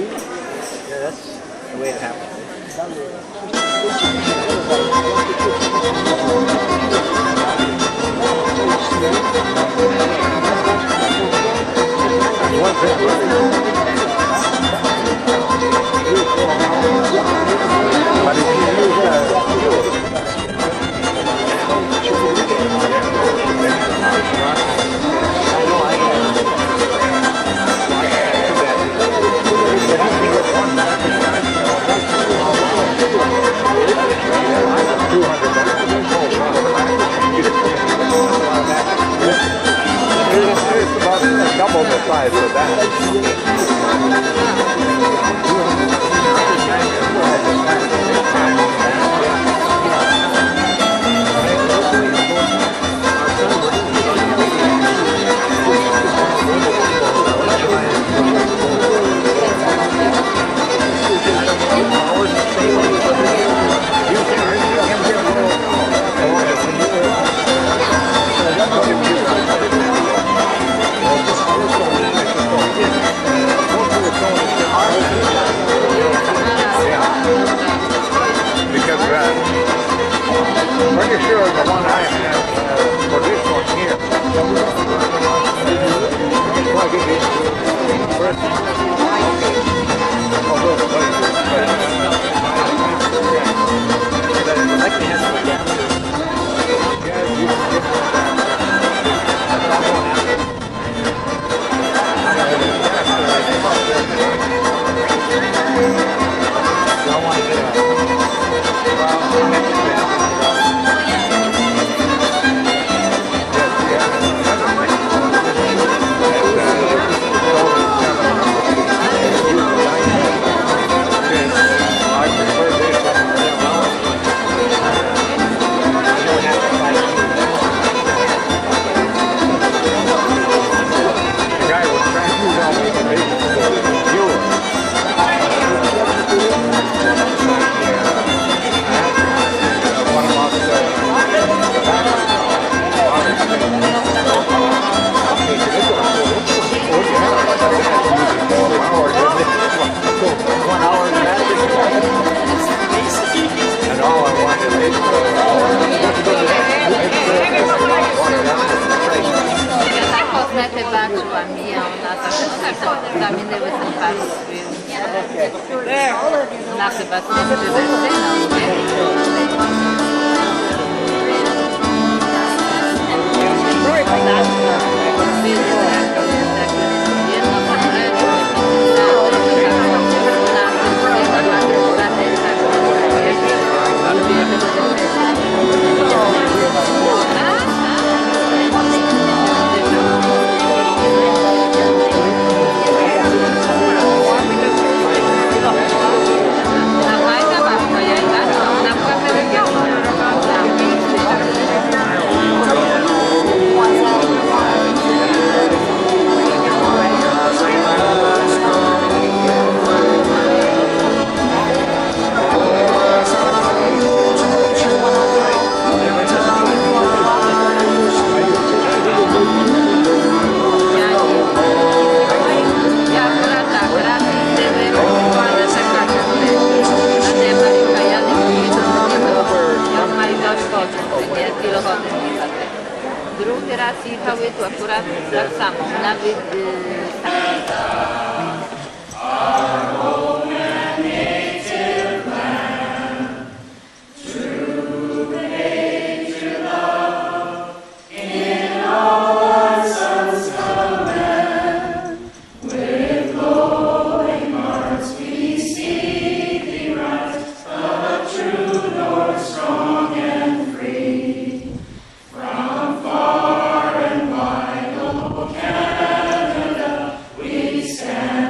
Yeah, that's the way it happens. Double the size of that. Pretty sure the one I have for this one here. Drugi raz jechały tu akurat tak samo, nawet Stand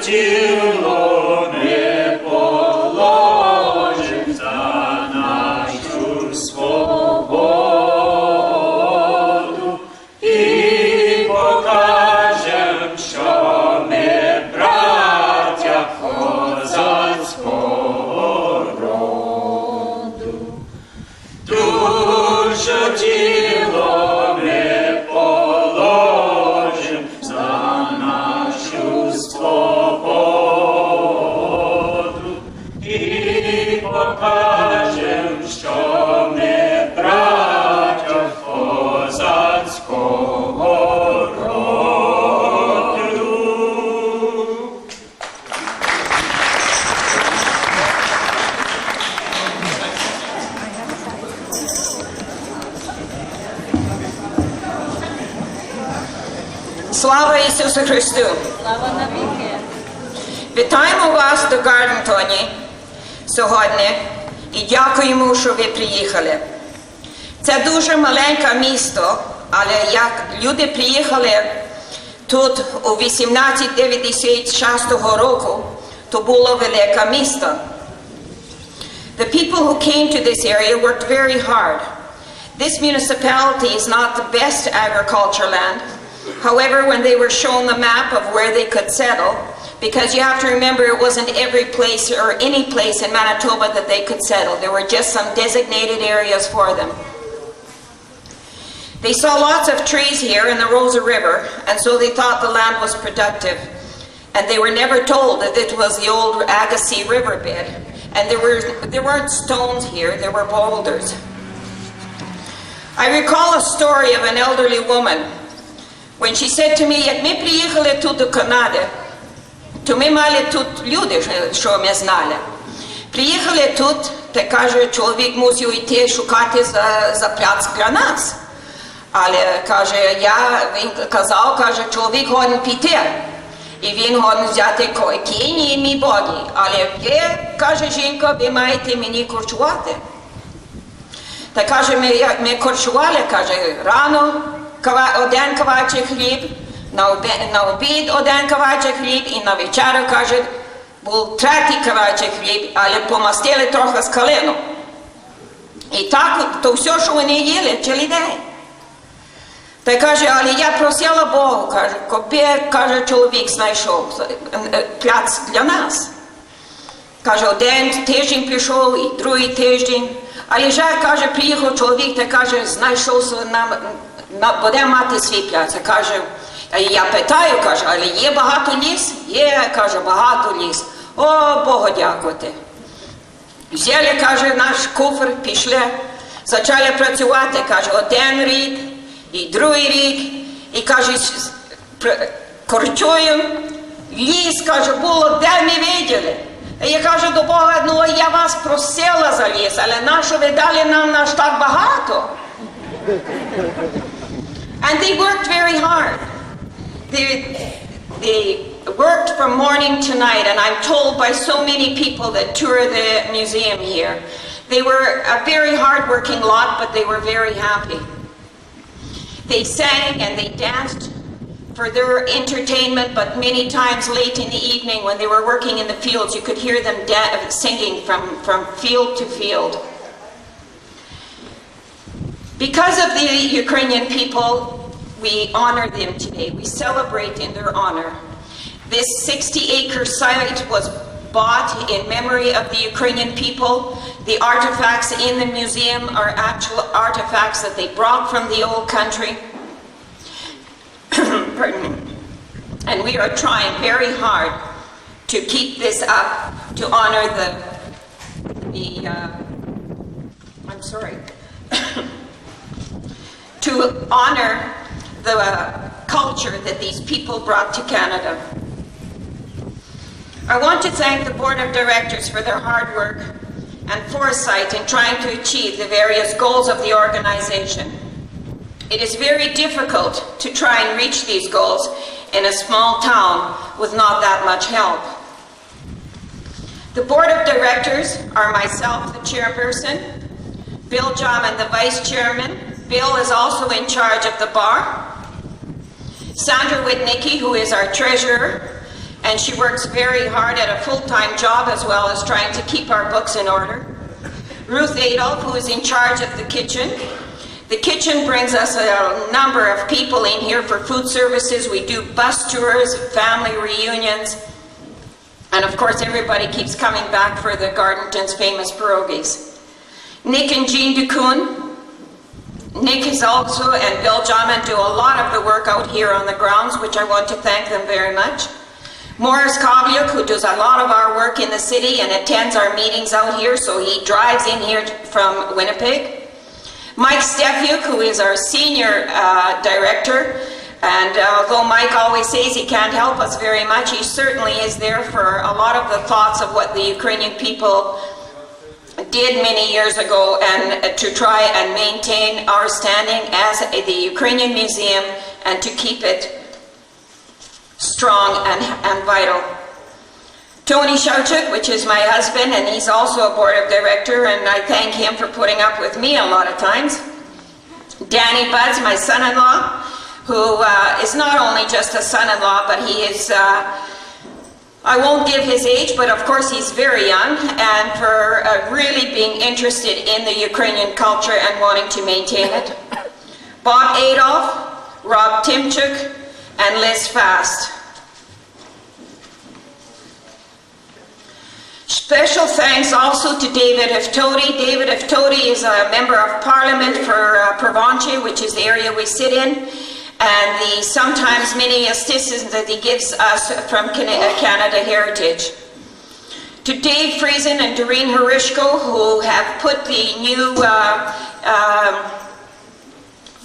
тіло ми положим за нашу свободу і покажем, що ми браття козацького роду. Душу тіло ми положим за нашу свободу і покажем, що ми браття козацького роду. Слава Ісусу Христу! Слава навіки. Вітаємо вас до Гарdentoні сьогодні і дякуємо, що ви приїхали. Це дуже маленьке місто, але як люди приїхали тут у 1896 року, то було велике місто. The people who came to this area worked very hard. This municipality is not the best agriculture land. However, when they were shown the map of where they could settle, because you have to remember it wasn't every place or any place in Manitoba that they could settle. There were just some designated areas for them. They saw lots of trees here in the Rosa River, and so they thought the land was productive. And they were never told that it was the old Agassiz riverbed. And there weren't stones here, there were boulders. I recall a story of an elderly woman when she said to me, як ми приїхали тут до Канади, то ми мали тут люди, що ми знали. Приїхали тут, та каже, чоловік мусив йти шукати за пляц для нас. Але, каже, він казав, каже, чоловік годен піти. І він годен взяти кіні і мій боги. Але ви, каже жінка, ви маєте мені корчувати. Та каже, ми корчували, каже, рано один кавачок хліб, на обід один кавачок хліб і на вечерю, каже, був третій кавачок хліб, але помастили трохи з калину. І так, то все, що вони їли, цілий день. Та каже, але я просила Богу, каже, коли, каже, чоловік знайшов пляц для нас. Каже, один тиждень пішов і другий тиждень. Але жаль, каже, приїхав чоловік та каже, знайшов буде мати свій пляц. Каже, я питаю, каже, але є багато ліс? Є, каже, багато ліс. О, Богу дякувати. Взяли, каже, наш куфр, пішли, почали працювати, каже, один рік, і другий рік, і каже, корчуємо, ліс, каже, було, де ми виділи. І я кажу до Бога, ну я вас просила за ліс, але нащо ви дали нам наш так багато? And they worked very hard. They worked from morning to night, and I'm told by so many people that tour the museum here, they were a very hard-working lot, but they were very happy. They sang and they danced for their entertainment, but many times late in the evening when they were working in the fields, you could hear them singing from field to field. Because of the Ukrainian people, we honor them today. We celebrate in their honor. This 60-acre site was bought in memory of the Ukrainian people. The artifacts in the museum are actual artifacts that they brought from the old country. Pardon me. And we are trying very hard to keep this up, to honor to honor the culture that these people brought to Canada. I want to thank the Board of Directors for their hard work and foresight in trying to achieve the various goals of the organization. It is very difficult to try and reach these goals in a small town with not that much help. The Board of Directors are myself, the chairperson, Bill Jahman, the vice chairman. Bill is also in charge of the bar. Sandra Witnicki, who is our treasurer, and she works very hard at a full-time job as well as trying to keep our books in order. Ruth Adolph, who is in charge of the kitchen. The kitchen brings us a number of people in here for food services. We do bus tours, family reunions, and of course everybody keeps coming back for the Gardenton's famous pierogies. Nick and Jean DeCoon. Nick is also, and Bill Jamin do a lot of the work out here on the grounds, which I want to thank them very much. Morris Kovyuk, who does a lot of our work in the city and attends our meetings out here, so he drives in here from Winnipeg. Mike Stefyuk, who is our senior director, and although Mike always says he can't help us very much, he certainly is there for a lot of the thoughts of what the Ukrainian people did many years ago, and to try and maintain our standing as the Ukrainian Museum and to keep it strong and vital. Tony Shauchuk, which is my husband, and he's also a board of director, and I thank him for putting up with me a lot of times. Danny Buds, my son-in-law, who is not only just a son-in-law, but he is, I won't give his age, but of course he's very young, and for really being interested in the Ukrainian culture and wanting to maintain it. Bob Adolph, Rob Timchuk, and Liz Fast. Special thanks also to David Iftodi. David Iftodi is a member of Parliament for Provencher, which is the area we sit in, and the sometimes many assistance that he gives us from Canada Heritage. To Dave Friesen and Doreen Harishko, who have put the new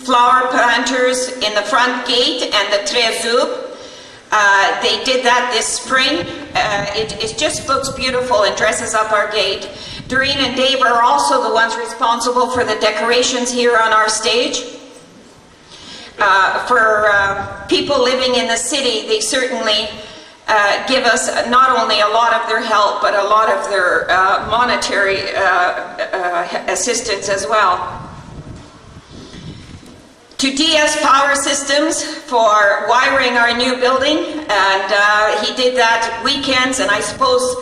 flower planters in the front gate and the trezub. They did that this spring. It just looks beautiful and dresses up our gate. Doreen and Dave are also the ones responsible for the decorations here on our stage. For people living in the city, they certainly give us not only a lot of their help, but a lot of their monetary assistance as well. To DS Power Systems for wiring our new building, and he did that weekends, and I suppose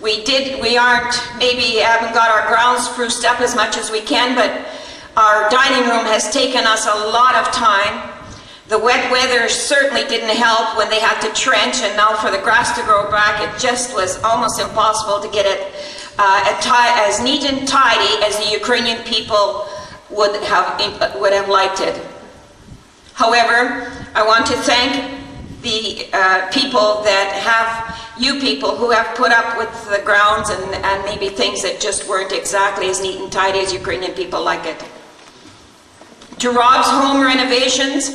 we haven't got our grounds spruced up as much as we can, but our dining room has taken us a lot of time. The wet weather certainly didn't help when they had to trench, and now for the grass to grow back, it just was almost impossible to get it as neat and tidy as the Ukrainian people would have liked it. However, I want to thank the you people who have put up with the grounds and maybe things that just weren't exactly as neat and tidy as Ukrainian people like it. To Rob's home renovations,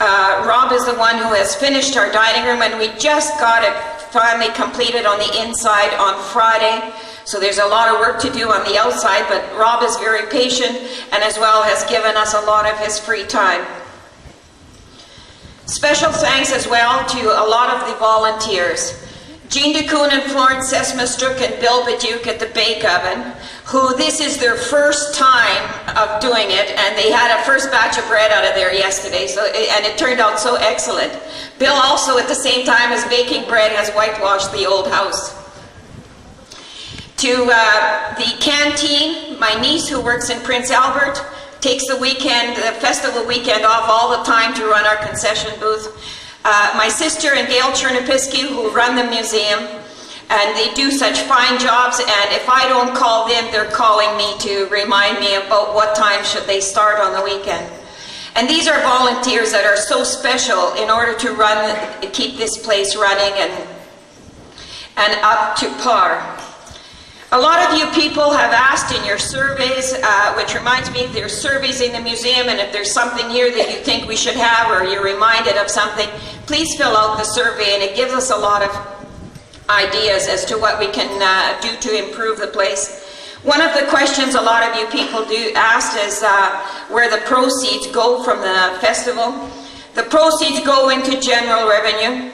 Rob is the one who has finished our dining room, and we just got it finally completed on the inside on Friday. So there's a lot of work to do on the outside, but Rob is very patient and as well has given us a lot of his free time. Special thanks as well to a lot of the volunteers. Jean DeCoon and Florence Sesmastruk and Bill Baduke at the Bake Oven, who this is their first time of doing it, and they had a first batch of bread out of there yesterday, and it turned out so excellent. Bill also at the same time as baking bread has whitewashed the old house. To the canteen, my niece who works in Prince Albert, takes the festival weekend off all the time to run our concession booth. My sister and Gail Chernopisky, who run the museum, and they do such fine jobs, and if I don't call them, they're calling me to remind me about what time should they start on the weekend. And these are volunteers that are so special in order to keep this place running and up to par. A lot of you people have asked in your surveys, which reminds me there's surveys in the museum, and if there's something here that you think we should have or you're reminded of something, please fill out the survey, and it gives us a lot of ideas as to what we can do to improve the place. One of the questions a lot of you people asked is where the proceeds go from the festival. The proceeds go into general revenue,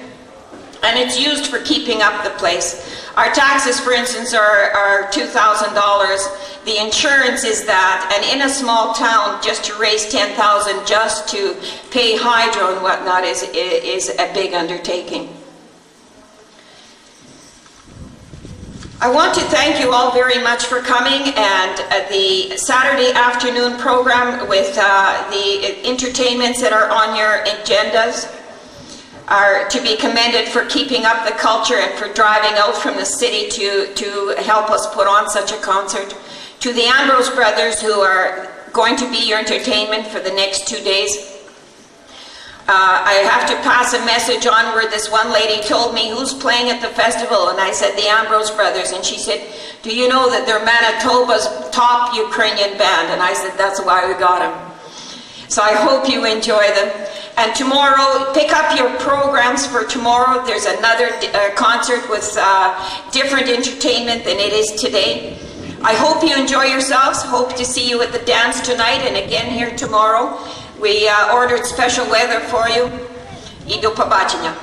and it's used for keeping up the place. Our taxes, for instance, are $2,000. The insurance is that, and in a small town, just to raise $10,000 just to pay hydro and whatnot is a big undertaking. I want to thank you all very much for coming, and the Saturday afternoon program with the entertainments that are on your agendas are to be commended for keeping up the culture and for driving out from the city to help us put on such a concert. To the Ambrose brothers, who are going to be your entertainment for the next 2 days, I have to pass a message on where this one lady told me, who's playing at the festival? And I said, the Ambrose brothers. And she said, do you know that they're Manitoba's top Ukrainian band? And I said, that's why we got them. So I hope you enjoy them. And tomorrow, pick up your programs for tomorrow. There's another concert with different entertainment than it is today. I hope you enjoy yourselves. Hope to see you at the dance tonight and again here tomorrow. We ordered special weather for you. І до побачення.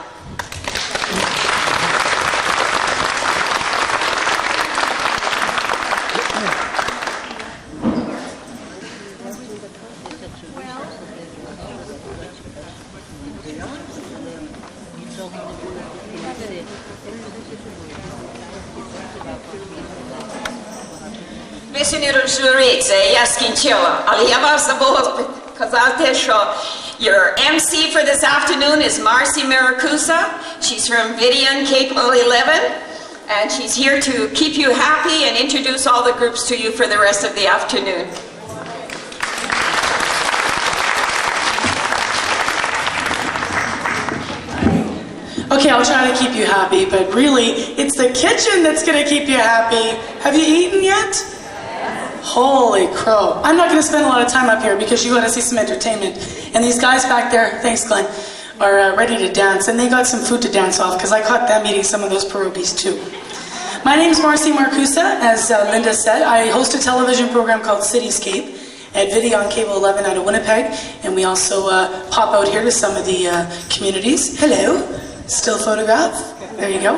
Ви не розжуріться, я скінчила, але я вас забула казати, що your MC for this afternoon is Marcy Maracusa. She's from Vidian, Cape 11, and she's here to keep you happy and introduce all the groups to you for the rest of the afternoon. Okay, I'll try to keep you happy, but really, it's the kitchen that's going to keep you happy. Have you eaten yet? Holy crow. I'm not going to spend a lot of time up here because you got to see some entertainment. And these guys back there, thanks Glenn, are ready to dance. And they got some food to dance off because I caught them eating some of those pierogies too. My name is Marcy Maracusa. As Linda said, I host a television program called Cityscape at Video on Cable 11 out of Winnipeg. And we also pop out here to some of the communities. Hello. Still photograph. There you go.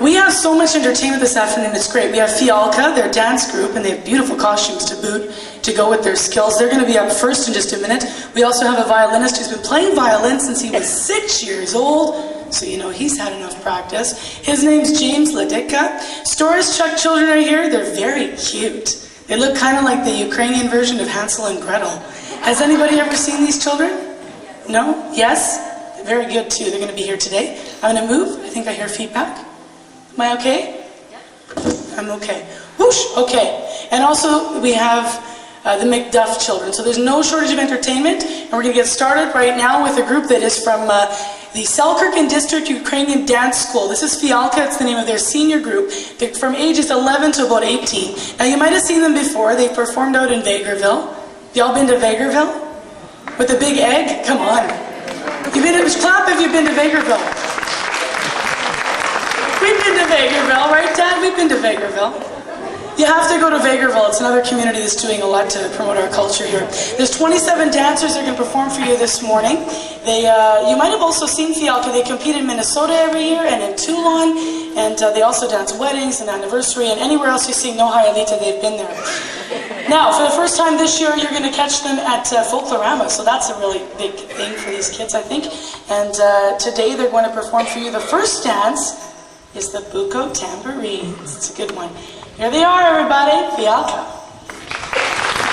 We have so much entertainment this afternoon, it's great. We have Fialka, their dance group, and they have beautiful costumes to boot to go with their skills. They're going to be up first in just a minute. We also have a violinist who's been playing violin since he was 6 years old, so you know he's had enough practice. His name's James Ladicka. Stories Chuck children are here. They're very cute. They look kind of like the Ukrainian version of Hansel and Gretel. Has anybody ever seen these children? No? Yes? They're very good too. They're going to be here today. I'm going to move. I think I hear feedback. Am I okay? I'm okay. Whoosh! Okay. And also we have the McDuff children. So there's no shortage of entertainment. And we're going to get started right now with a group that is from the Selkirk and District Ukrainian Dance School. This is Fialka. It's the name of their senior group. They're from ages 11 to about 18. Now you might have seen them before. They performed out in Vegreville. Y'all been to Vegreville? With the big egg? Come on. You've been to, clap if you've been to Vegreville. We've been to Vegreville, right, Dad? We've been to Vegreville. You have to go to Vegreville. It's another community that's doing a lot to promote our culture here. There's 27 dancers that are going to perform for you this morning. You might have also seen Fialka. They compete in Minnesota every year and in Toulon. And they also dance weddings and anniversary. And anywhere else you see No Hialita, they've been there. Now, for the first time this year, you're going to catch them at Folklorama. So that's a really big thing for these kids, I think. And today they're going to perform for you the first dance. Is the Buko Tambourines. It's a good one. Here they are, everybody. Fialka. Thank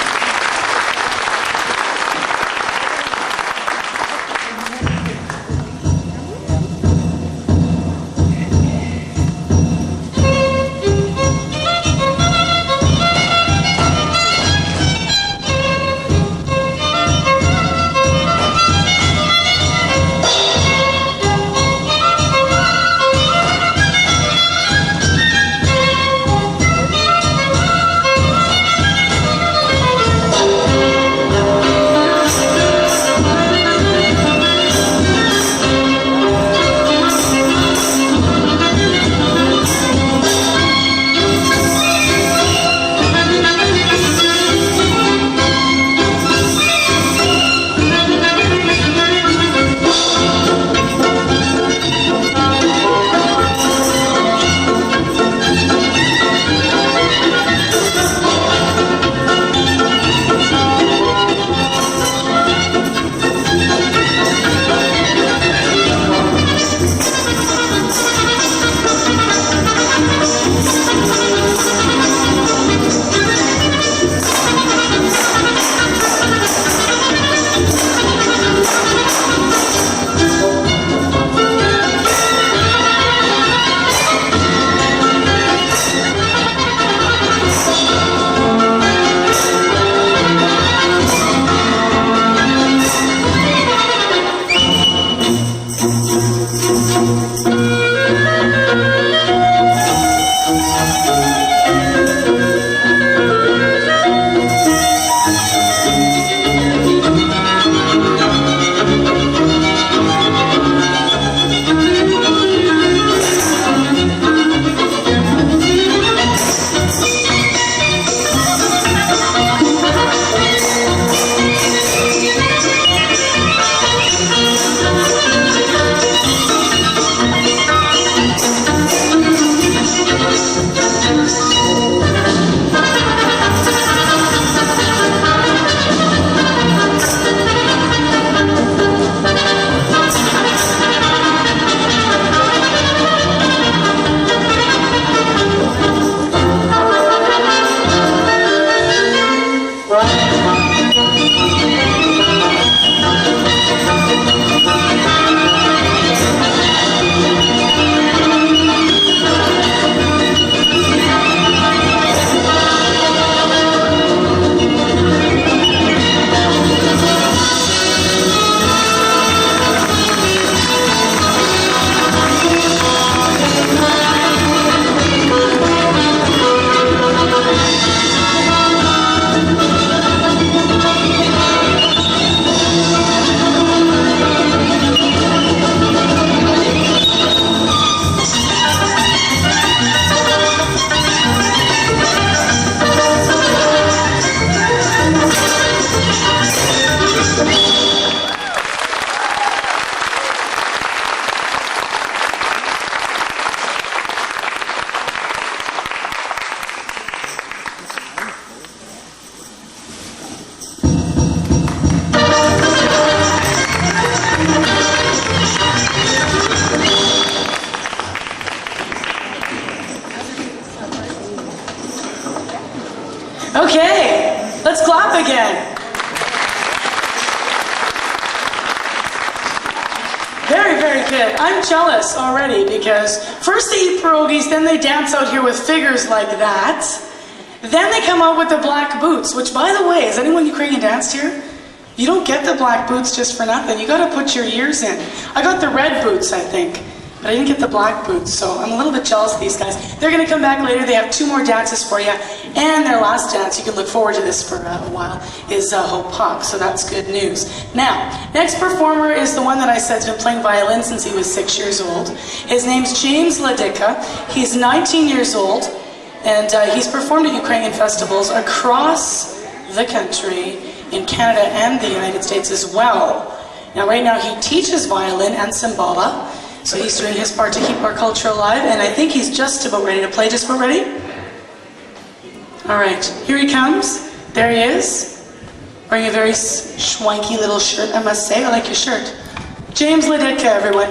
you. a kid. I'm jealous already because first they eat pierogies, then they dance out here with figures like that. Then they come out with the black boots, which, by the way, has anyone Ukrainian danced here? You don't get the black boots just for nothing. You got to put your ears in. I got the red boots, I think, but I didn't get the black boots, so I'm a little bit jealous of these guys. They're going to come back later. They have 2 more dances for you, and their last dance, you can look forward to this for a while, is Hope Hawk, so that's good news. Now, next performer is the one that I said has been playing violin since he was 6 years old. His name's James Ladicka. He's 19 years old, and he's performed at Ukrainian festivals across the country, in Canada and the United States as well. Now, right now, he teaches violin and cymbala, so he's doing his part to keep our culture alive, and I think he's just about ready to play. Just about ready? All right, here he comes. There he is. Wearing a very schwanky little shirt, I must say. I like your shirt. James Ladicka, everyone.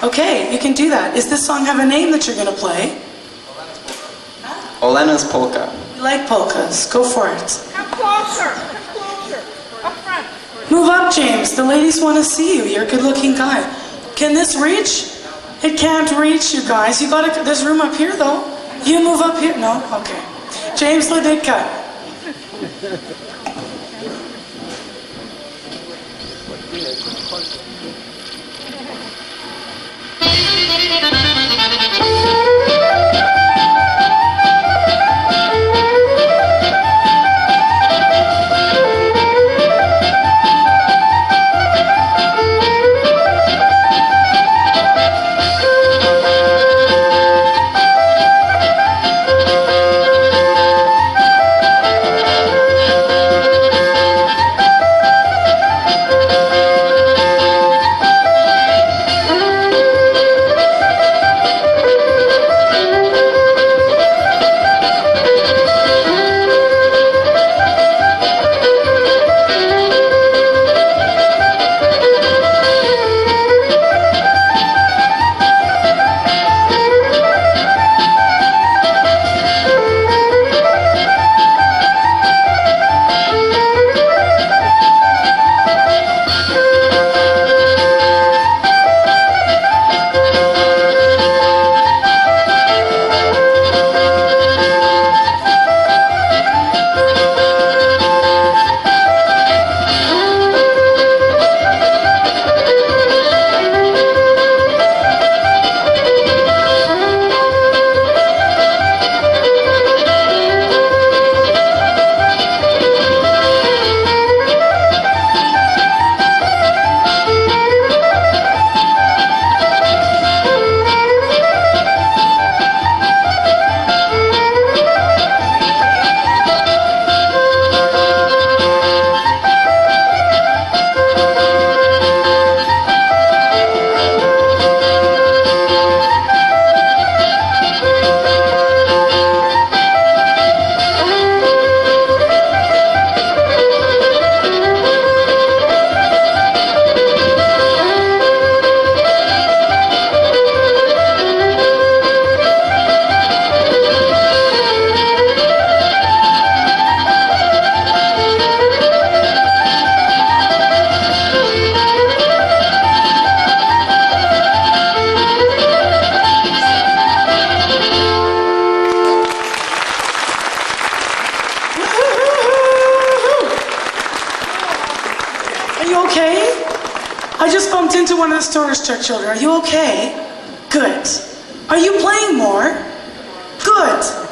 Okay, you can do that. Does this song have a name that you're going to play? Olena's Polka. You like polkas. Go for it. Come closer. Come closer. Up front. Move up, James. The ladies want to see you. You're a good-looking guy. Can this reach? It can't reach, you guys. You got to. There's room up here, though. You move up here. No? Okay. James Ladicka. to one of the Maruschak children. Are you okay? Good. Are you playing more? Good.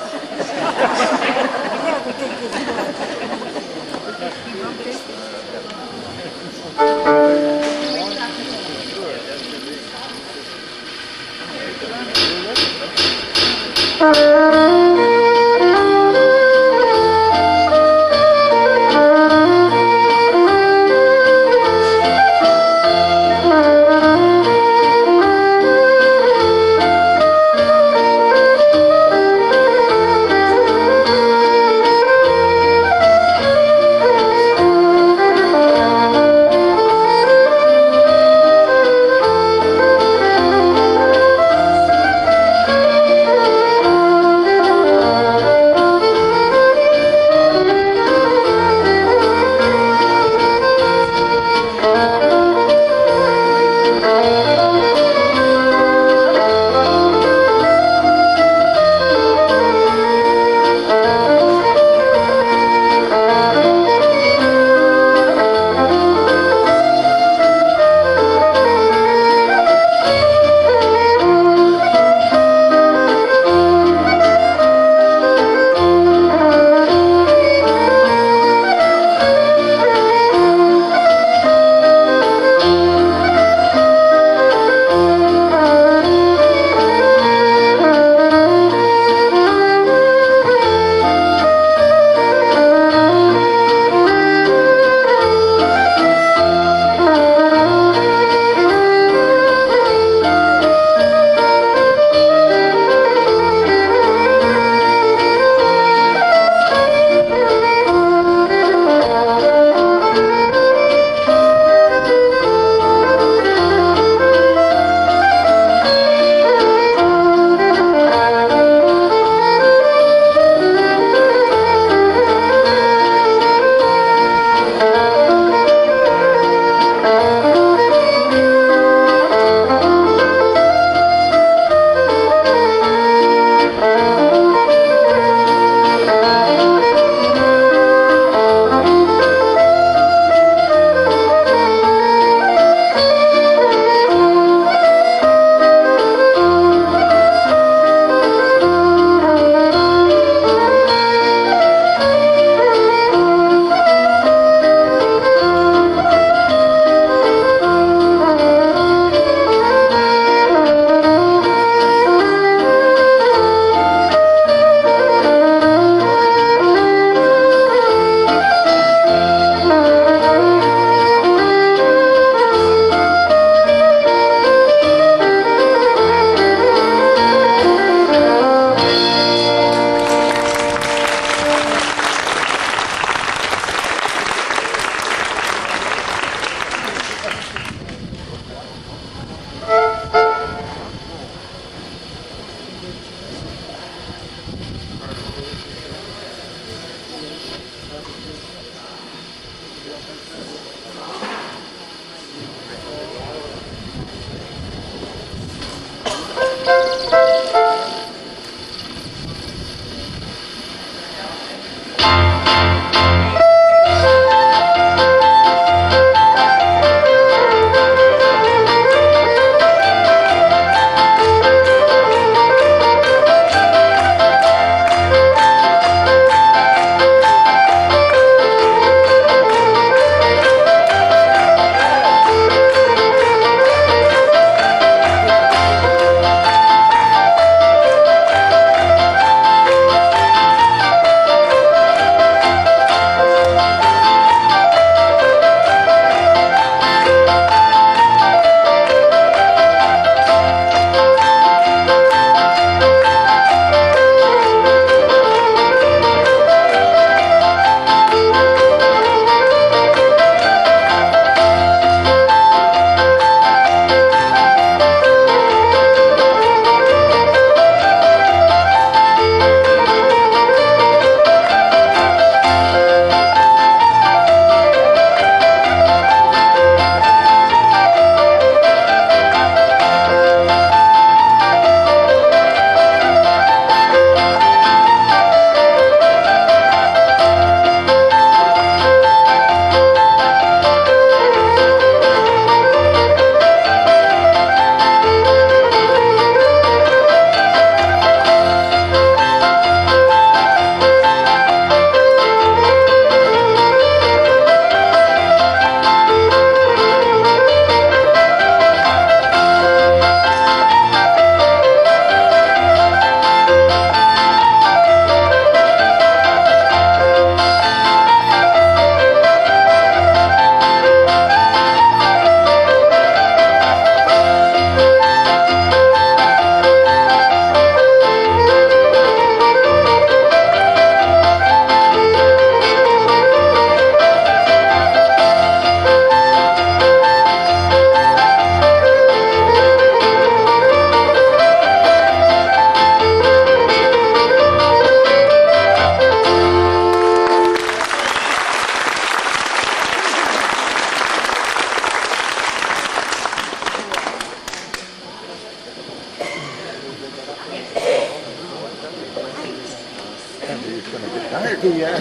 He's going to get tired. Yeah.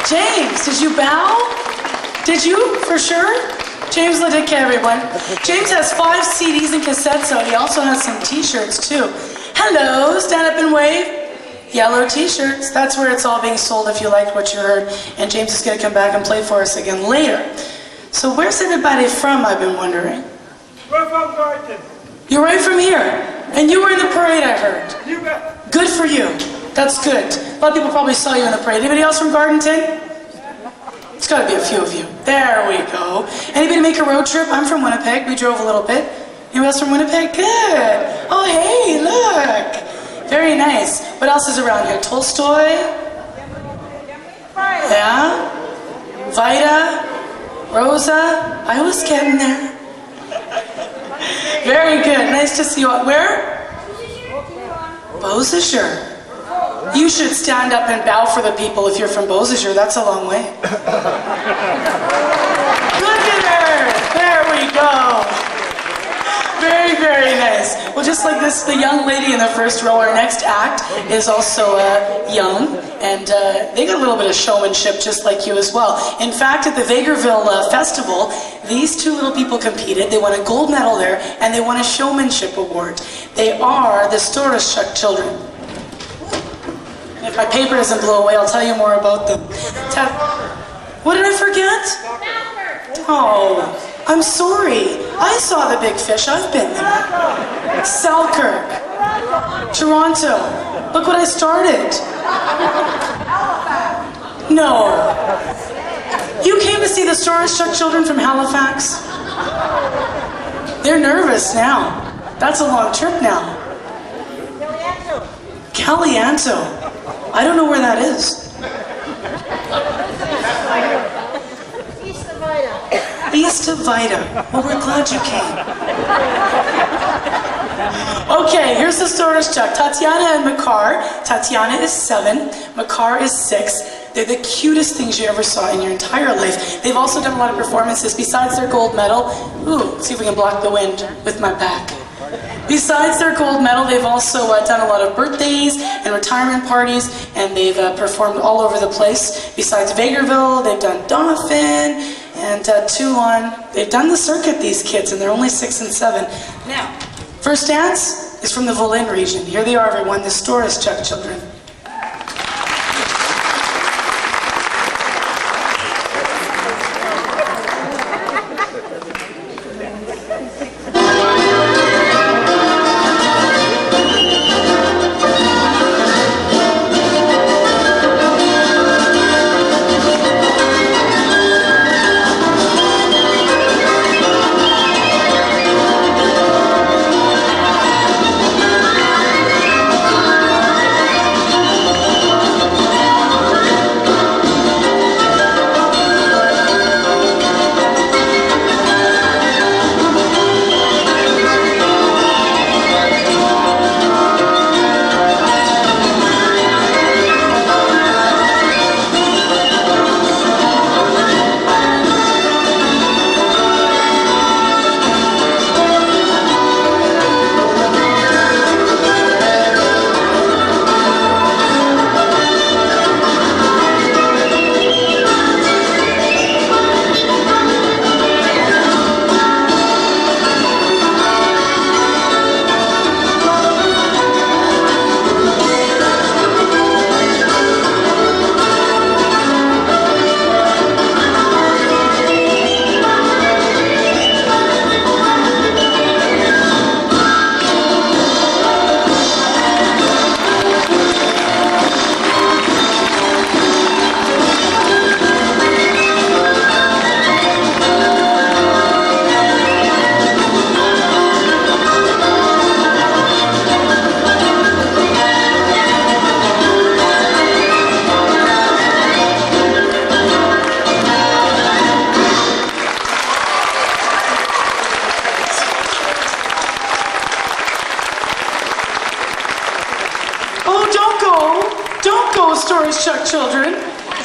James, did you bow? Did you, for sure? James Ledecky, everyone. James has 5 CDs and cassettes out. He also has some t-shirts, too. Hello, stand up and wave. Yellow t-shirts. That's where it's all being sold if you liked what you heard. And James is going to come back and play for us again later. So where's everybody from, I've been wondering? We're from Gardenton. You're right from here. And you were in the parade, I heard. You bet. Good for you. That's good. A lot of people probably saw you in the parade. Anybody else from Gardenton? It's got to be a few of you. There we go. Anybody make a road trip? I'm from Winnipeg. We drove a little bit. Anybody else from Winnipeg? Good. Oh, hey, look. Very nice. What else is around here? Tolstoy? Yeah? Vita? Rosa? I was getting there. Very good. Nice to see you. Where? Beausejour. You should stand up and bow for the people if you're from Beausejour. That's a long way. Look at her. There we go. Very, very nice. Well, just like this, the young lady in the first row, our next act is also young, and they got a little bit of showmanship just like you as well. In fact, at the Vegreville Festival, these 2 little people competed. They won a gold medal there, and they won a showmanship award. They are the Maruschak children. And if my paper doesn't blow away, I'll tell you more about them. What did I forget? Oh, I'm sorry. I saw the big fish. I've been there. Selkirk. Toronto. Look what I started. No. You came to see the Maruschak children from Halifax? They're nervous now. That's a long trip now. Calianto. I don't know where that is. East of Vita. Well, we're glad you came. Okay, here's the Maruschak. Tatiana and Makar. Tatiana is 7. Makar is 6. They're the cutest things you ever saw in your entire life. They've also done a lot of performances besides their gold medal. Ooh, let's see if we can block the wind with my back. Besides their gold medal, they've also done a lot of birthdays and retirement parties, and they've performed all over the place. Besides Vegreville, they've done Doniphan and Toulon. They've done the circuit, these kids, and they're only 6 and 7. Now, first dance is from the Volyn region. Here they are, everyone, the Maruschak children.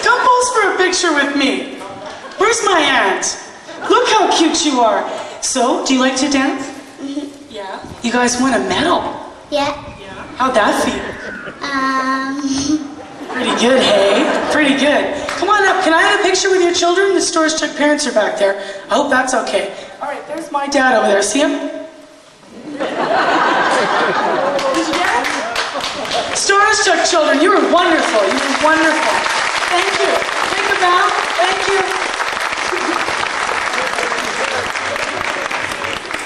Come pose for a picture with me. Where's my aunt? Look how cute you are. So, do you like to dance? Yeah. You guys won a medal. Yeah. How'd that feel? Pretty good, hey? Pretty good. Come on up. Can I have a picture with your children? The Storage parents are back there. I hope that's okay. All right, there's my dad over there. See him? Who's your dad? Storage children, you were wonderful. You were wonderful. Thank you. Take a bow. Thank you.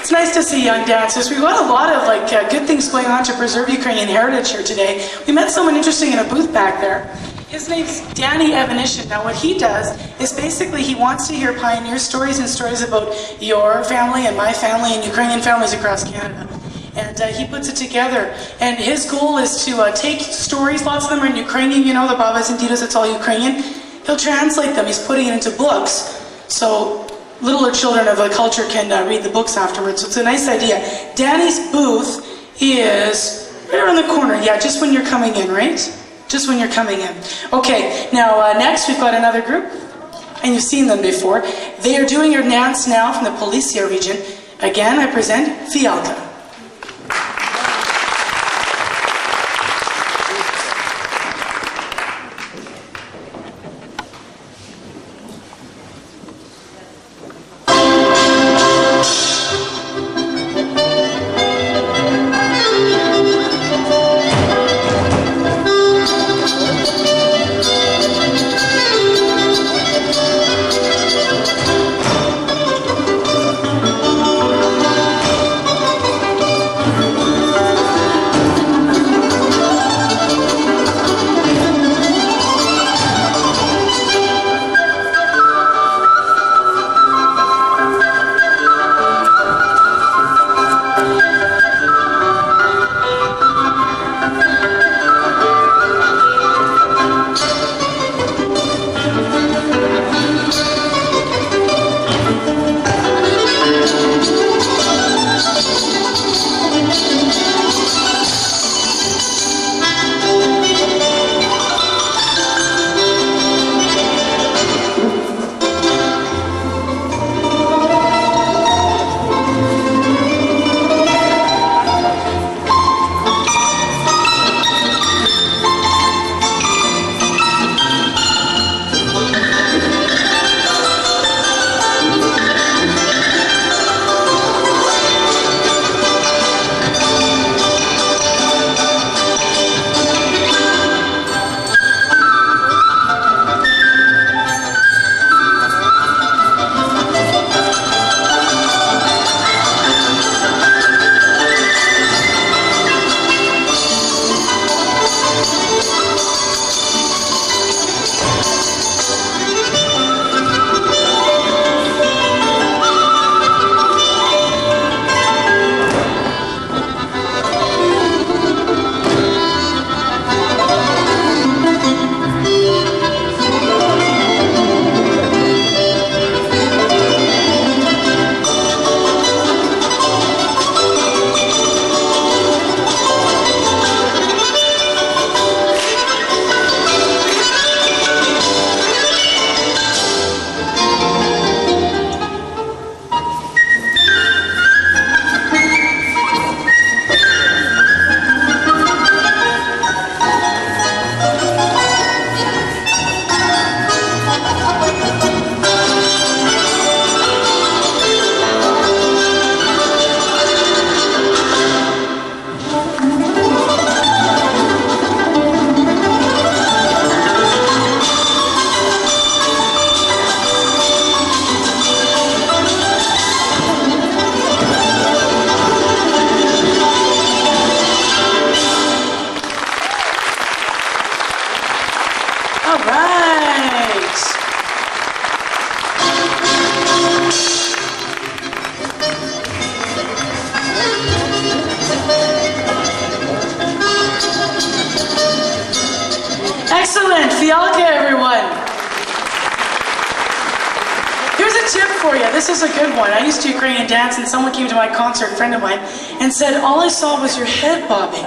It's nice to see young dancers. We've got a lot of good things going on to preserve Ukrainian heritage here today. We met someone interesting in a booth back there. His name's Danny Evanishin. Now what he does is basically he wants to hear pioneer stories and stories about your family and my family and Ukrainian families across Canada. And he puts it together. And his goal is to take stories, lots of them are in Ukrainian, you know, the Babas and Didas, it's all Ukrainian. He'll translate them. He's putting it into books. So littler children of the culture can read the books afterwards. So it's a nice idea. Danny's booth is right around the corner. Yeah, just when you're coming in, right? Just when you're coming in. Okay, now next we've got another group. And you've seen them before. They are doing a dance now from the Policia region. Again, I present Fialka. Excellent, Fialka, everyone. Here's a tip for you. This is a good one. I used to Ukrainian dance, and someone came to my concert, a friend of mine, and said, all I saw was your head bobbing.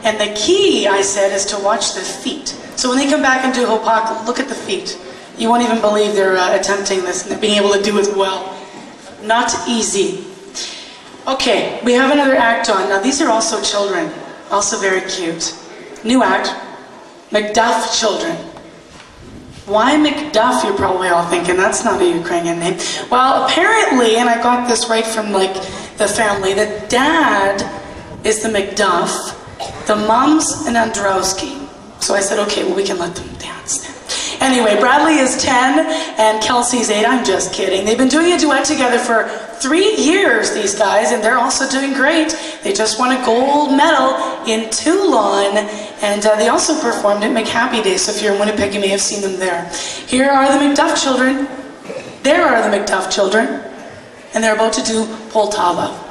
And the key, I said, is to watch the feet. So when they come back and do Hopak, look at the feet. You won't even believe they're attempting this and being able to do it well. Not easy. Okay, we have another act on. Now these are also children, also very cute. New act, Macduff children. Why Macduff, you're probably all thinking? That's not a Ukrainian name. Well, apparently, and I got this right from like the family, the dad is the Macduff, the mom's an Androwski. So I said, okay, well we can let them dance then. Anyway, Bradley is 10 and Kelsey's 8. I'm just kidding. They've been doing a duet together for 3 years, these guys, and they're also doing great. They just won a gold medal in Toulon, and they also performed at McHappy Day, so if you're in Winnipeg, you may have seen them there. Here are the Macduff children. There are the Macduff children, and they're about to do Poltava.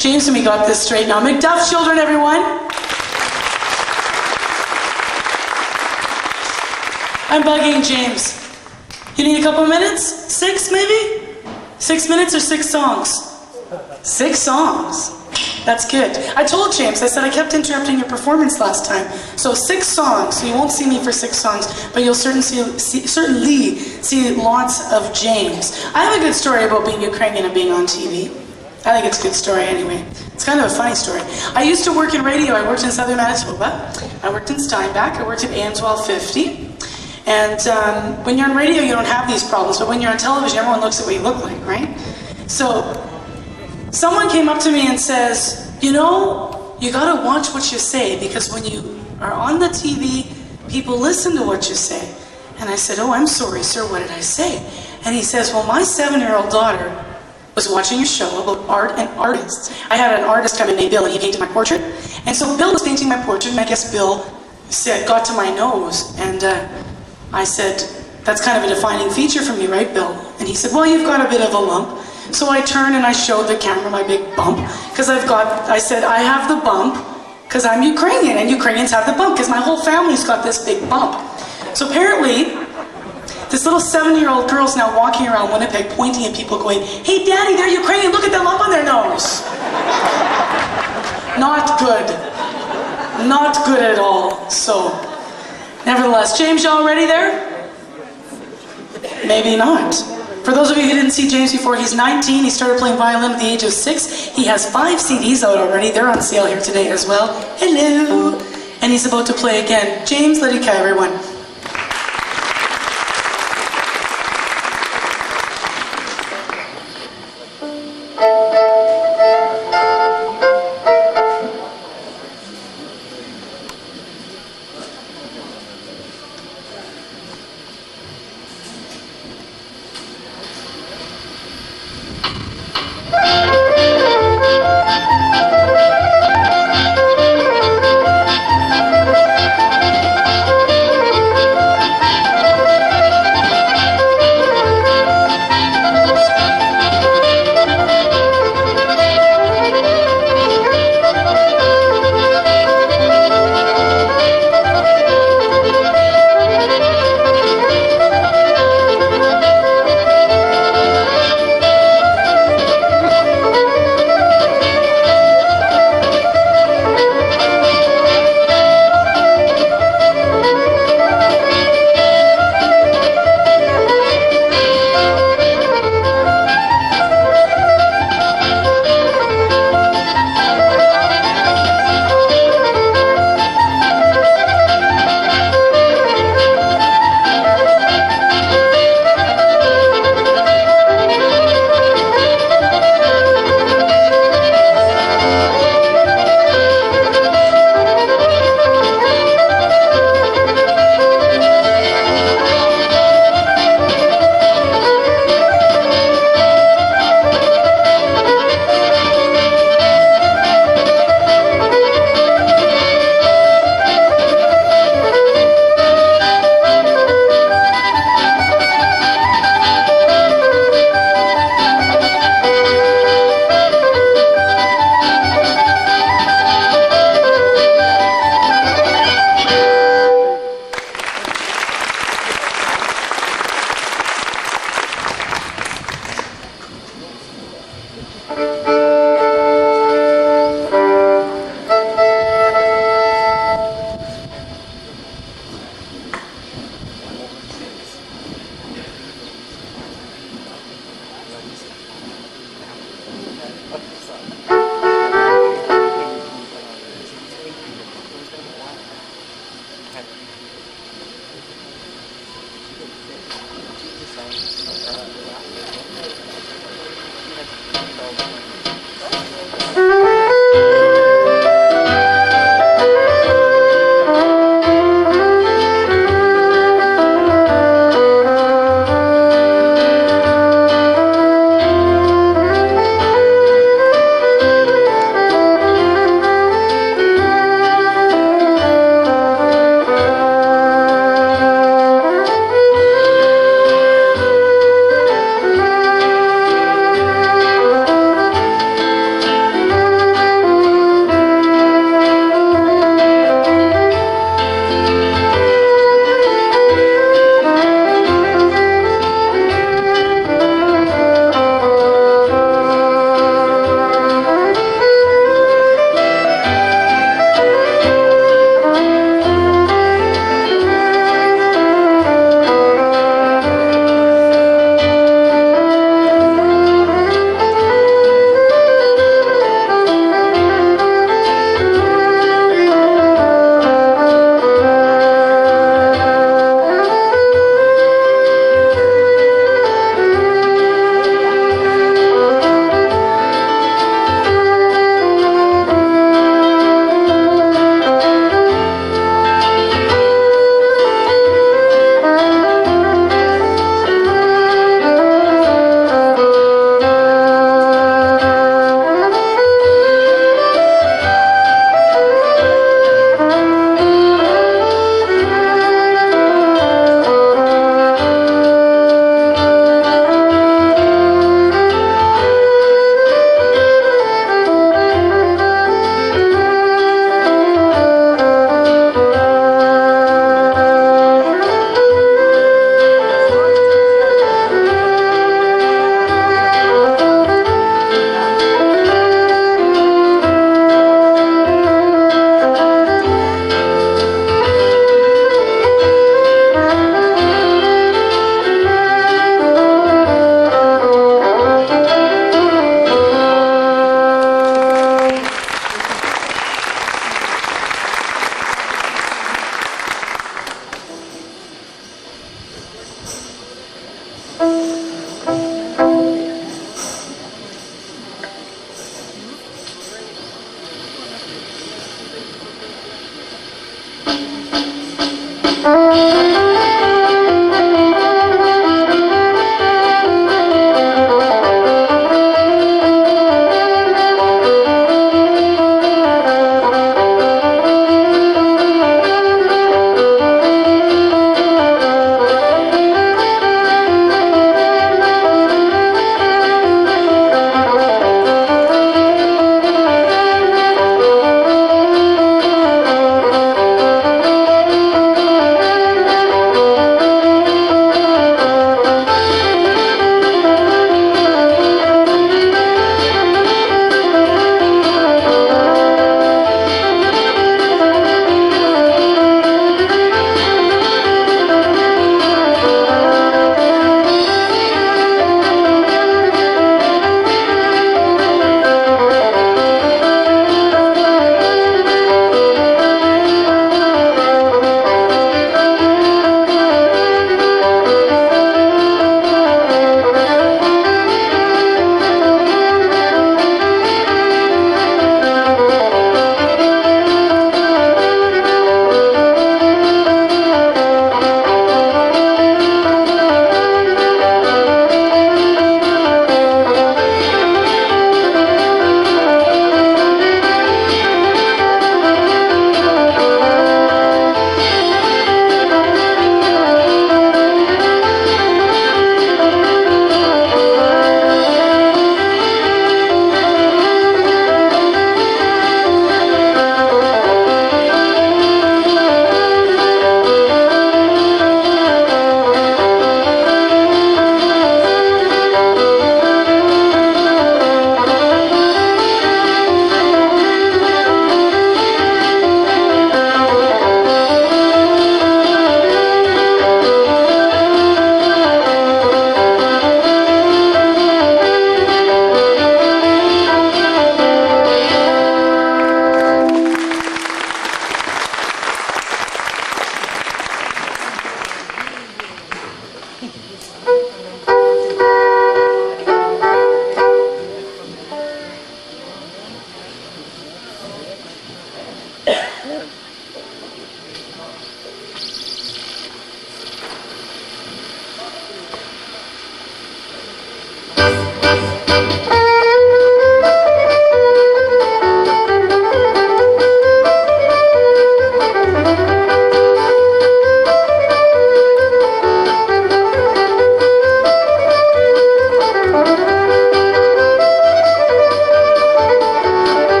James and me got this straight now. Macduff children, everyone. I'm bugging James. You need a couple minutes? 6 maybe? 6 minutes or 6 songs? 6 songs. That's good. I told James, I said I kept interrupting your performance last time. So 6 songs. So you won't see me for 6 songs, but you'll certainly see lots of James. I have a good story about being Ukrainian and being on TV. I think it's a good story anyway. It's kind of a funny story. I used to work in radio. I worked in Southern Manitoba. I worked in Steinbach. I worked at AM 1250. And when you're on radio, you don't have these problems. But when you're on television, everyone looks at what you look like, right? So someone came up to me and says, you know, you got to watch what you say, because when you are on the TV, people listen to what you say. And I said, oh, I'm sorry, sir, what did I say? And he says, well, my 7-year-old daughter was watching a show about art and artists. I had an artist come in named Bill, and he painted my portrait. And so Bill was painting my portrait, and I guess Bill got to my nose. And I said, that's kind of a defining feature for me, right, Bill? And he said, well, you've got a bit of a lump. So I turned and I showed the camera my big bump, because I said, I have the bump because I'm Ukrainian, and Ukrainians have the bump because my whole family's got this big bump. So apparently, this little 7-year-old girl's now walking around Winnipeg pointing at people going, hey, Daddy, they're Ukrainian, look at the lump on their nose. Not good. Not good at all. So, nevertheless, James, y'all ready there? Maybe not. For those of you who didn't see James before, he's 19. He started playing violin at the age of 6. He has 5 CDs out already. They're on sale here today as well. Hello. And he's about to play again. James, let it go, everyone. Thank you.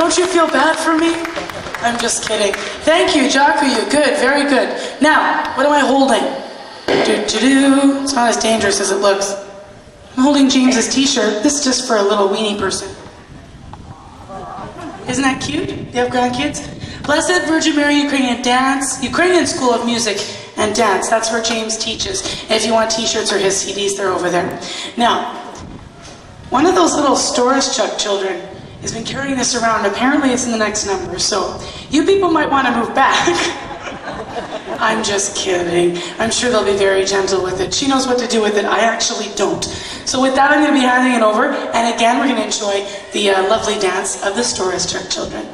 Don't you feel bad for me? I'm just kidding. Thank you, Jakuyu. Good, very good. Now, what am I holding? Do-do-do. It's not as dangerous as it looks. I'm holding James's t-shirt. This is just for a little weenie person. Isn't that cute? Do you have grandkids? Blessed Virgin Mary Ukrainian Dance, Ukrainian School of Music and Dance. That's where James teaches. If you want t-shirts or his CDs, they're over there. Now, one of those little Maruschak children has been carrying this around. Apparently it's in the next number, so you people might want to move back. I'm just kidding. I'm sure they'll be very gentle with it. She knows what to do with it. I actually don't. So with that, I'm going to be handing it over. And again, we're going to enjoy the lovely dance of the Maruschak children.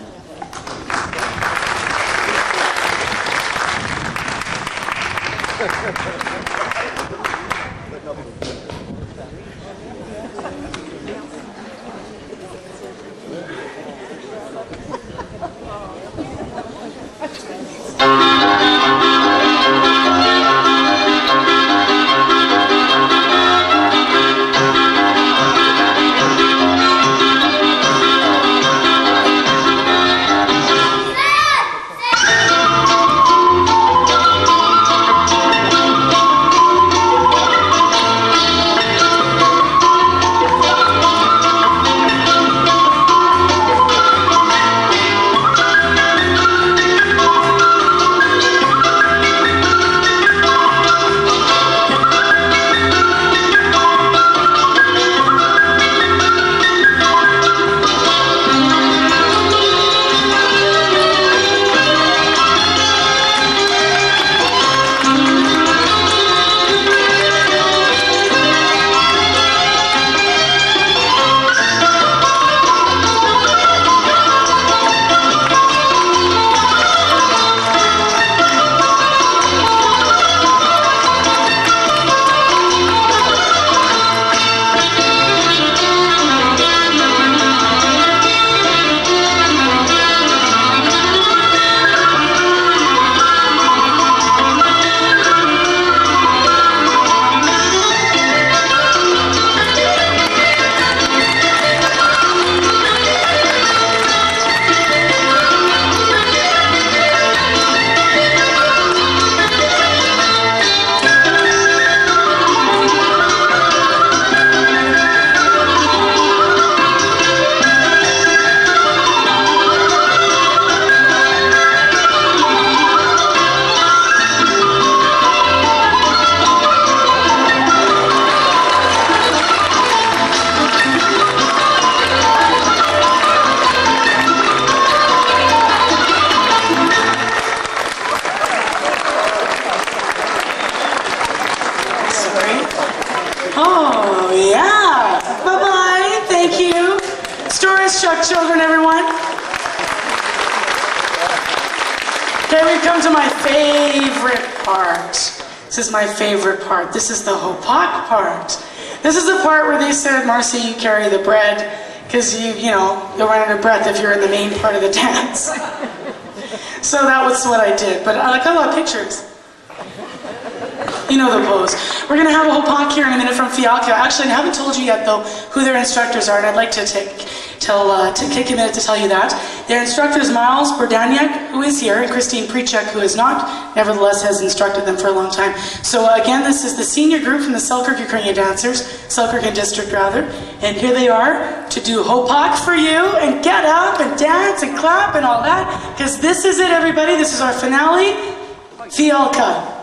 Oh, yeah. Bye-bye. Thank you. Maruschak children, everyone. Okay, we come to my favorite part. This is my favorite part. This is the hopak part. This is the part where they said, Marcy, you carry the bread, because you'll run out of breath if you're in the main part of the dance. So that was what I did. But I got a lot of pictures. You know the pose. We're going to have a hopak here in a minute from Fialka. Actually, I haven't told you yet, though, who their instructors are, and I'd like to take a minute to tell you that. Their instructors, Miles Bordaniak, who is here, and Christine Prechek, who is not, nevertheless has instructed them for a long time. So again, this is the senior group from the Selkirk Ukrainian Dancers, Selkirk District rather, and here they are to do hopak for you, and get up and dance and clap and all that, because this is it, everybody. This is our finale, Fialka.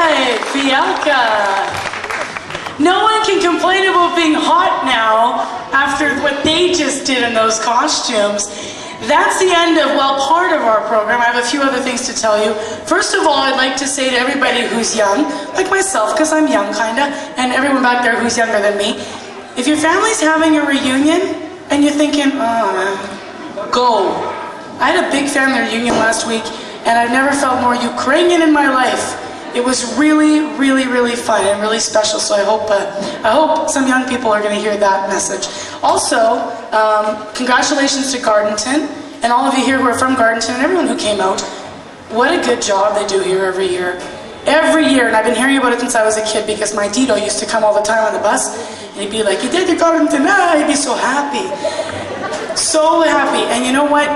right, Fialka. No one can complain about being hot now after what they just did in those costumes. That's the end of, well, part of our program. I have a few other things to tell you. First of all, I'd like to say to everybody who's young, like myself, because I'm young, kinda, and everyone back there who's younger than me, if your family's having a reunion and you're thinking, go. I had a big family reunion last week, and I've never felt more Ukrainian in my life. It was really, really, really fun and really special, so I hope some young people are going to hear that message. Also, congratulations to Gardenton, and all of you here who are from Gardenton, and everyone who came out. What a good job they do here every year. Every year, and I've been hearing about it since I was a kid, because my Dito used to come all the time on the bus, and he'd be like, "You did your Gardenton?" He'd be so happy. So happy. And you know what?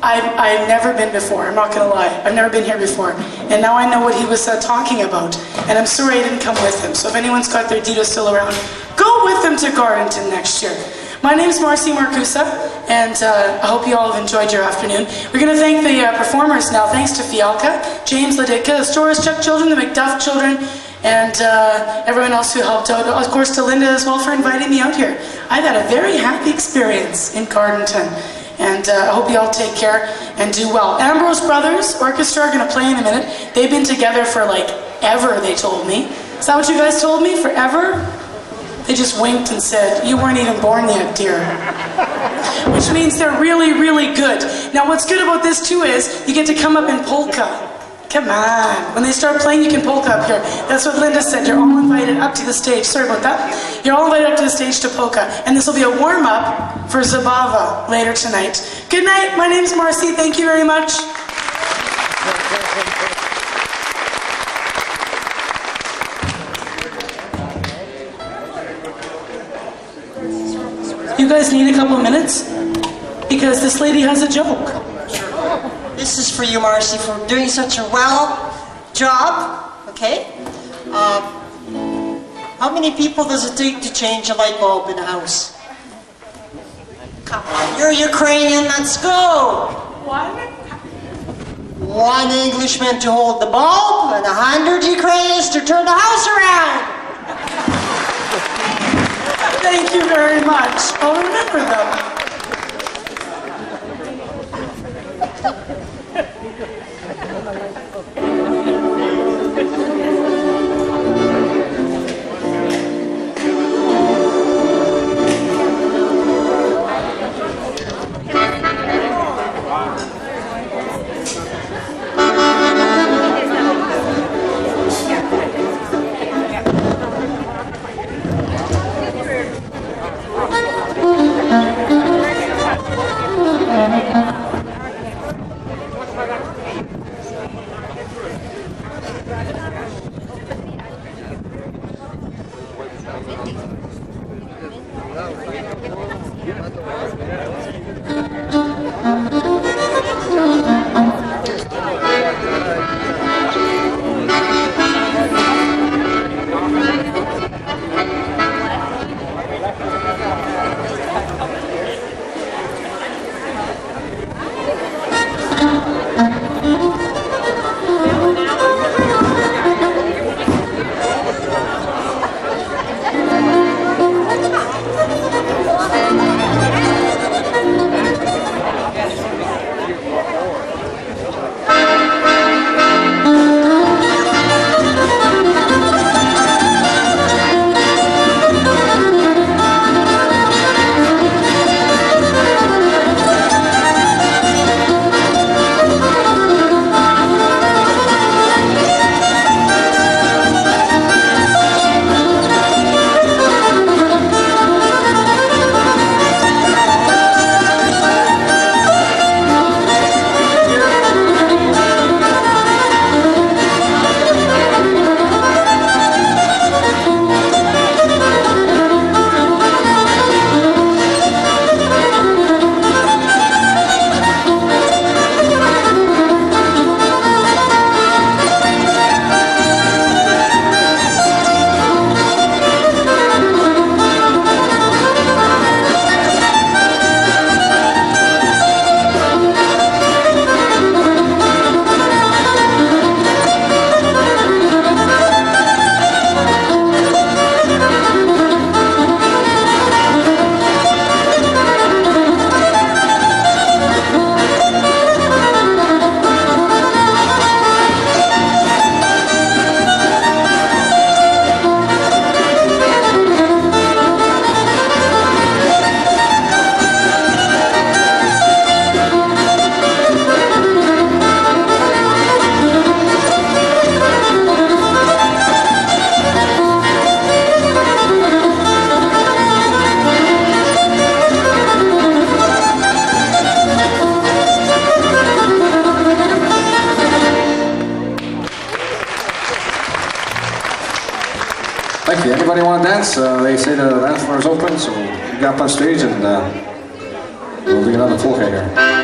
I've never been before, I'm not going to lie. I've never been here before. And now I know what he was talking about. And I'm sorry I didn't come with him. So if anyone's got their Dito still around, go with them to Gardenton next year. My name's Marcy Marcusa, and I hope you all have enjoyed your afternoon. We're going to thank the performers now. Thanks to Fialka, James Ladicka, the Storrs-Chuck children, the McDuff children, and everyone else who helped out. Of course, to Linda as well for inviting me out here. I've had a very happy experience in Gardenton. And I hope you all take care and do well. Ambrose Brothers Orchestra are going to play in a minute. They've been together for like ever, they told me. Is that what you guys told me? Forever? They just winked and said, "You weren't even born yet, dear." Which means they're really, really good. Now what's good about this too is you get to come up in polka. Come on. When they start playing, you can polka up here. That's what Linda said. You're all invited up to the stage. Sorry about that. You're all invited up to the stage to polka. And this will be a warm-up for Zabava later tonight. Good night. My name's Marcy. Thank you very much. You guys need a couple minutes? Because this lady has a joke. This is for you, Marcy, for doing such a job, okay? How many people does it take to change a light bulb in a house? Come on, you're Ukrainian, let's go! One Englishman to hold the bulb, and 100 Ukrainians to turn the house around! Thank you very much. I'll remember them. Thank you. Anybody want to dance? They say the dance floor is open, so you get up on stage and we'll do another polka here.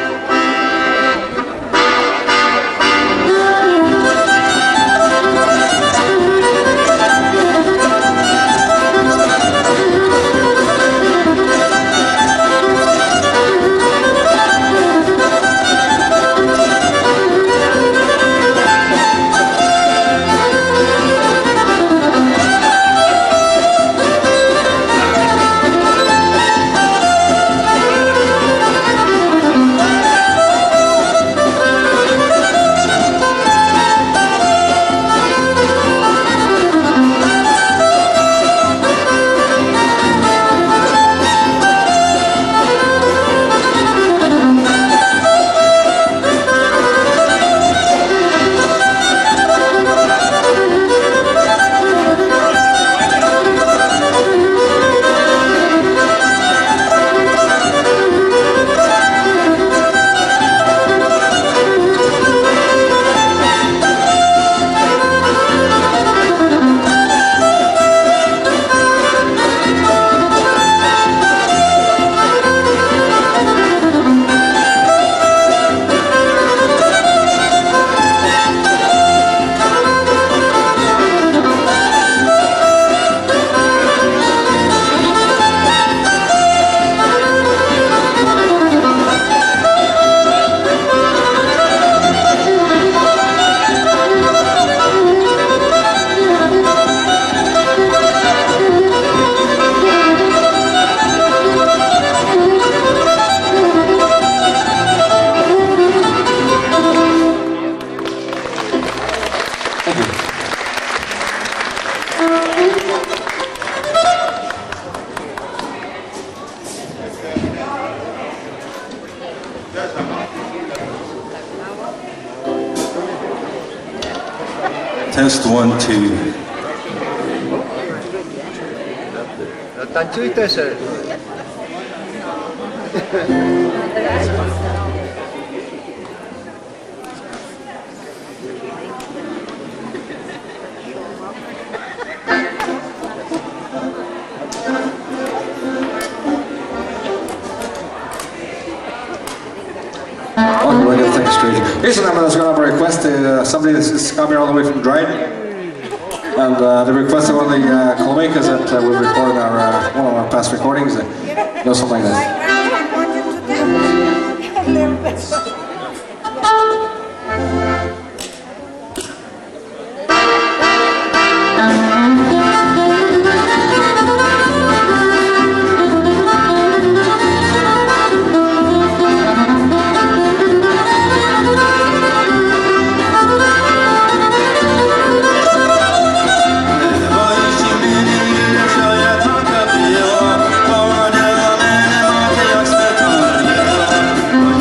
Test 1, 2. Tańczujcie się. Here's a number that's going to have a request to somebody that's come here all the way from Dryden. And the request of one of the Colomacas that we've recorded our, one of our past recordings, something like that.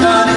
Done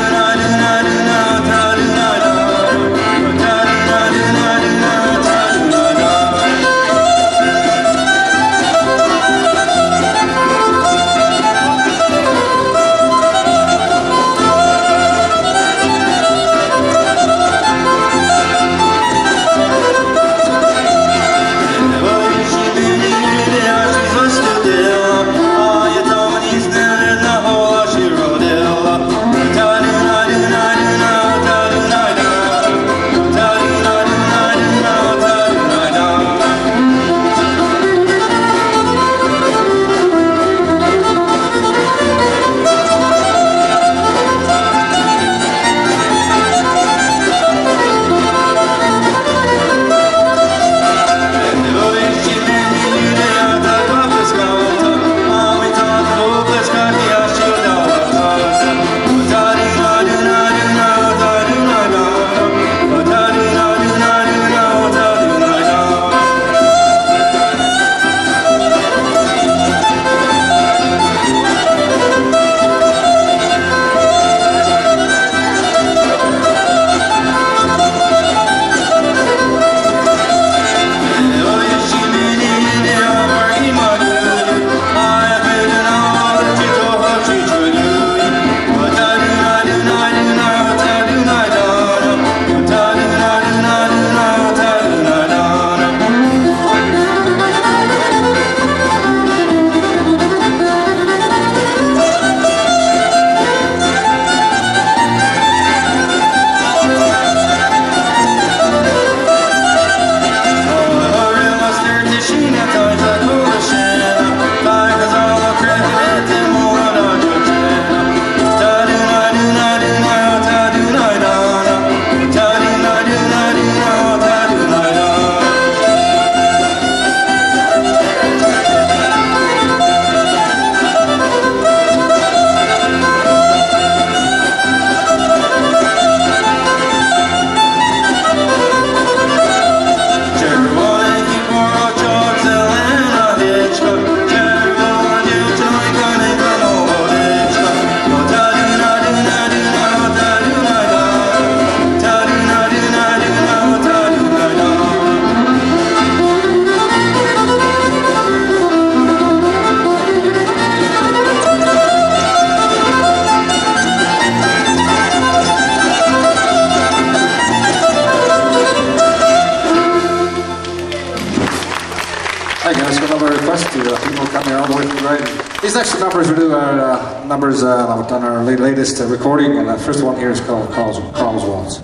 Okay, let's go another request to people coming all the way from Dryden. These next numbers we do are numbers on our latest recording, and the first one here is called Carl's Waltz.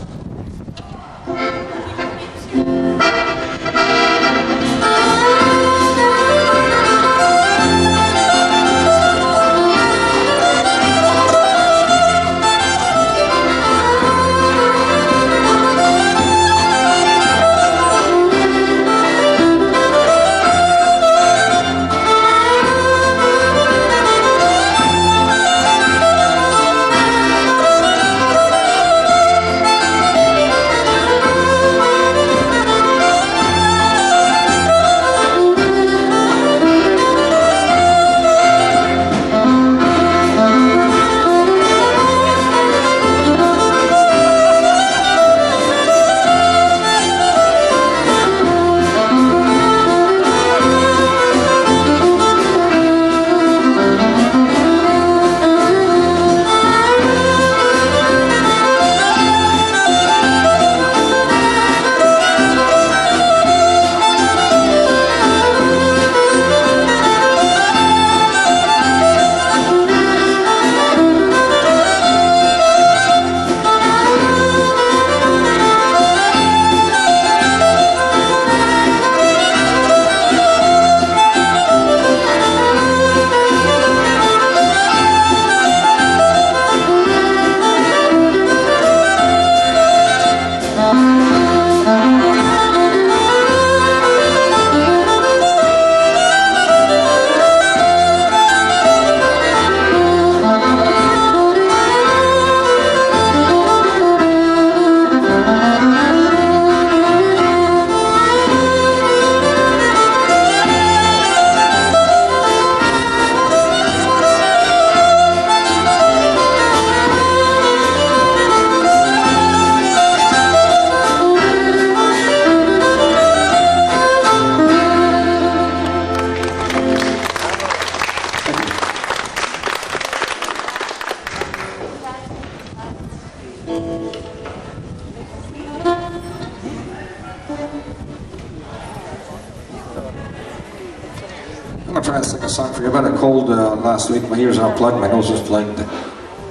I'm going to try and sing a song for you. I've had a cold last week. My ears are unplugged, my nose is plugged.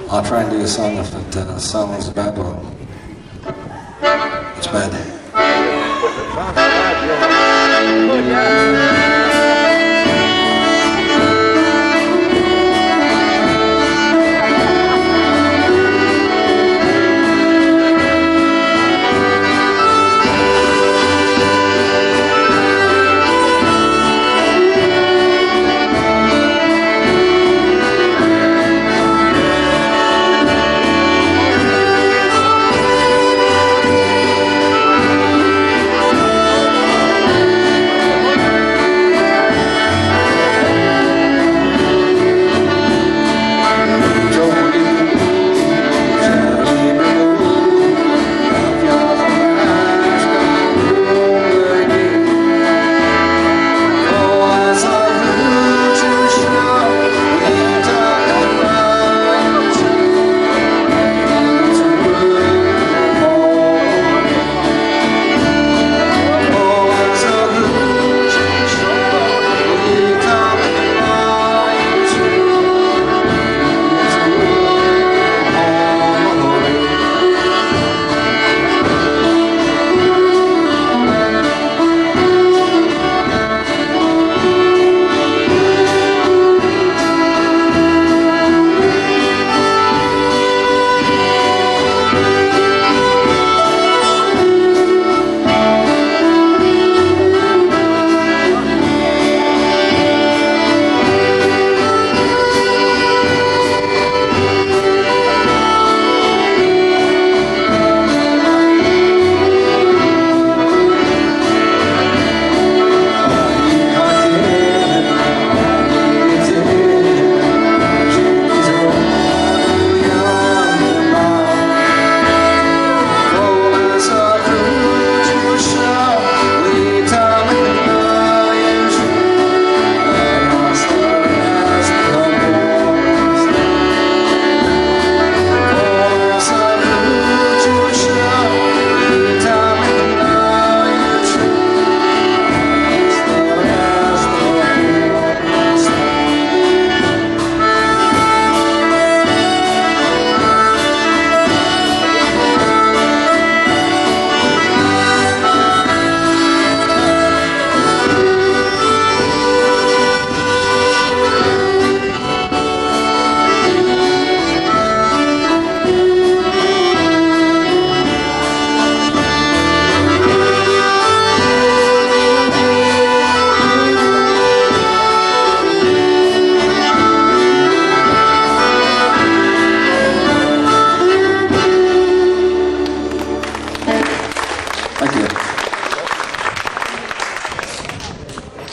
I'll try and do a song if it sounds bad. Well, it's bad.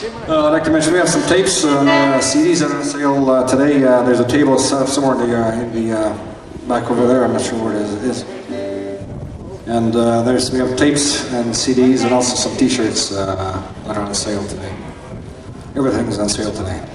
I'd like to mention we have some tapes and CDs on sale today. There's a table set up somewhere in the back over there. I'm not sure where it is. And we have tapes and CDs and also some T-shirts that are on sale today. Everything is on sale today.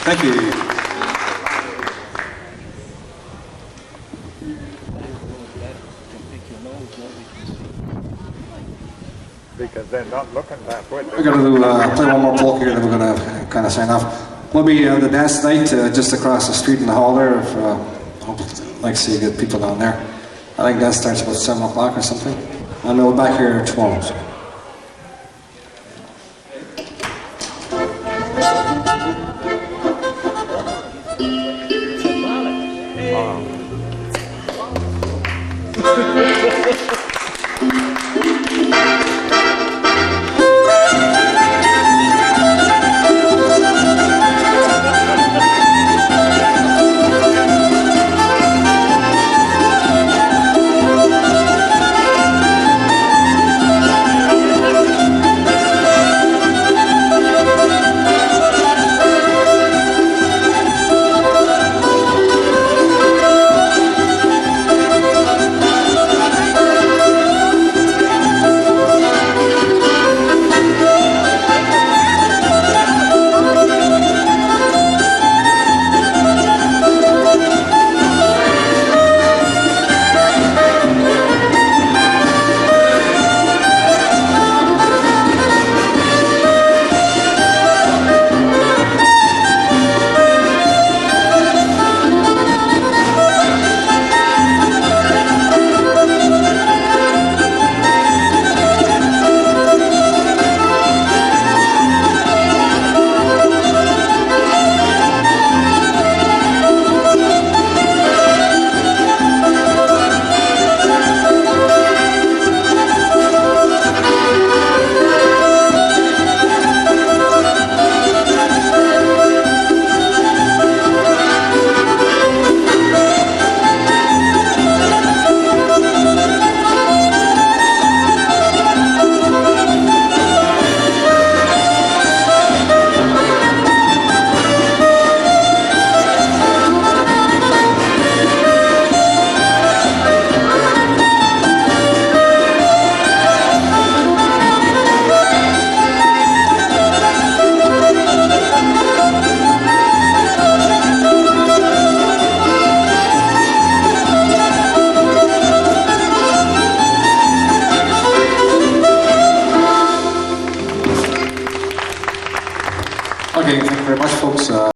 Thank you. Because they're not looking that way. We're going to play one more polka here, then we're going to kind of sign off. We'll be the dance night just across the street in the hall there. I'd like to see good people down there. I think that starts about 7 o'clock or something. And we'll be back here tomorrow. So. folks.